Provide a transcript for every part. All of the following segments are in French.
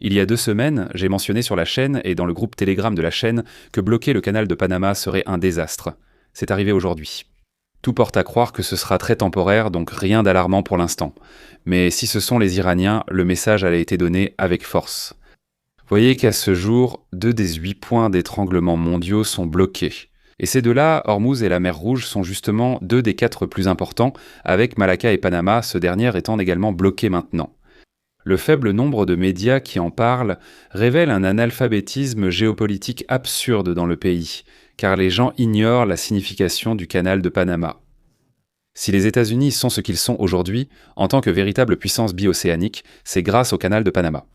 Il y a 2 semaines, j'ai mentionné sur la chaîne et dans le groupe Telegram de la chaîne que bloquer le canal de Panama serait un désastre. C'est arrivé aujourd'hui. Tout porte à croire que ce sera très temporaire, donc rien d'alarmant pour l'instant. Mais si ce sont les Iraniens, le message a été donné avec force. Voyez qu'à ce jour, 2 des 8 points d'étranglement mondiaux sont bloqués. Et ces deux-là, Hormuz et la mer Rouge, sont justement 2 des 4 plus importants, avec Malacca et Panama, ce dernier étant également bloqué maintenant. Le faible nombre de médias qui en parlent révèle un analphabétisme géopolitique absurde dans le pays, car les gens ignorent la signification du canal de Panama. Si les États-Unis sont ce qu'ils sont aujourd'hui, en tant que véritable puissance biocéanique, c'est grâce au canal de Panama.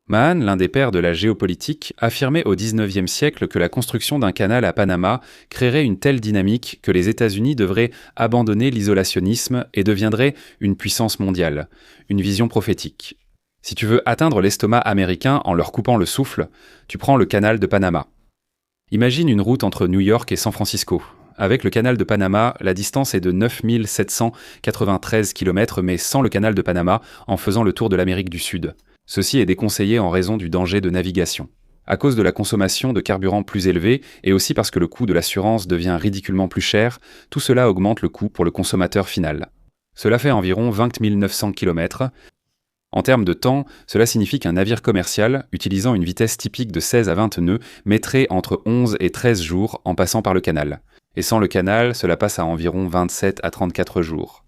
Mahan, l'un des pères de la géopolitique, affirmait au XIXe siècle que la construction d'un canal à Panama créerait une telle dynamique que les États-Unis devraient abandonner l'isolationnisme et deviendraient une puissance mondiale, une vision prophétique. Si tu veux atteindre l'estomac américain en leur coupant le souffle, tu prends le canal de Panama. Imagine une route entre New York et San Francisco. Avec le canal de Panama, la distance est de 9 793 km, mais sans le canal de Panama, en faisant le tour de l'Amérique du Sud. Ceci est déconseillé en raison du danger de navigation. À cause de la consommation de carburant plus élevée, et aussi parce que le coût de l'assurance devient ridiculement plus cher, tout cela augmente le coût pour le consommateur final. Cela fait environ 20 900 km. En termes de temps, cela signifie qu'un navire commercial, utilisant une vitesse typique de 16 à 20 nœuds, mettrait entre 11 et 13 jours en passant par le canal. Et sans le canal, cela passe à environ 27 à 34 jours.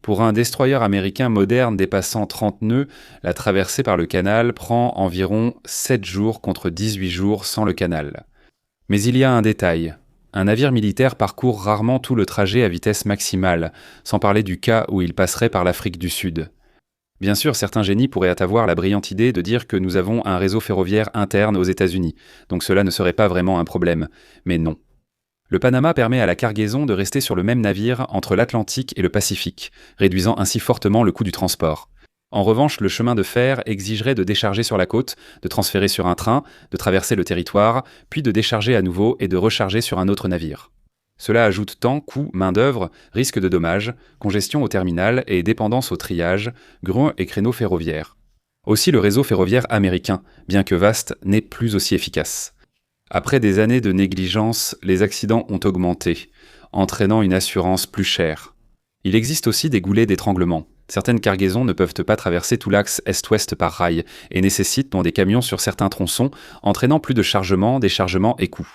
Pour un destroyer américain moderne dépassant 30 nœuds, la traversée par le canal prend environ 7 jours contre 18 jours sans le canal. Mais il y a un détail. Un navire militaire parcourt rarement tout le trajet à vitesse maximale, sans parler du cas où il passerait par l'Afrique du Sud. Bien sûr, certains génies pourraient avoir la brillante idée de dire que nous avons un réseau ferroviaire interne aux États-Unis, donc cela ne serait pas vraiment un problème. Mais non. Le Panama permet à la cargaison de rester sur le même navire entre l'Atlantique et le Pacifique, réduisant ainsi fortement le coût du transport. En revanche, le chemin de fer exigerait de décharger sur la côte, de transférer sur un train, de traverser le territoire, puis de décharger à nouveau et de recharger sur un autre navire. Cela ajoute temps, coût, main-d'œuvre, risque de dommages, congestion au terminal et dépendance au triage, grues et créneaux ferroviaires. Aussi le réseau ferroviaire américain, bien que vaste, n'est plus aussi efficace. Après des années de négligence, les accidents ont augmenté, entraînant une assurance plus chère. Il existe aussi des goulets d'étranglement. Certaines cargaisons ne peuvent pas traverser tout l'axe est-ouest par rail et nécessitent dans des camions sur certains tronçons, entraînant plus de chargement, déchargement et coûts.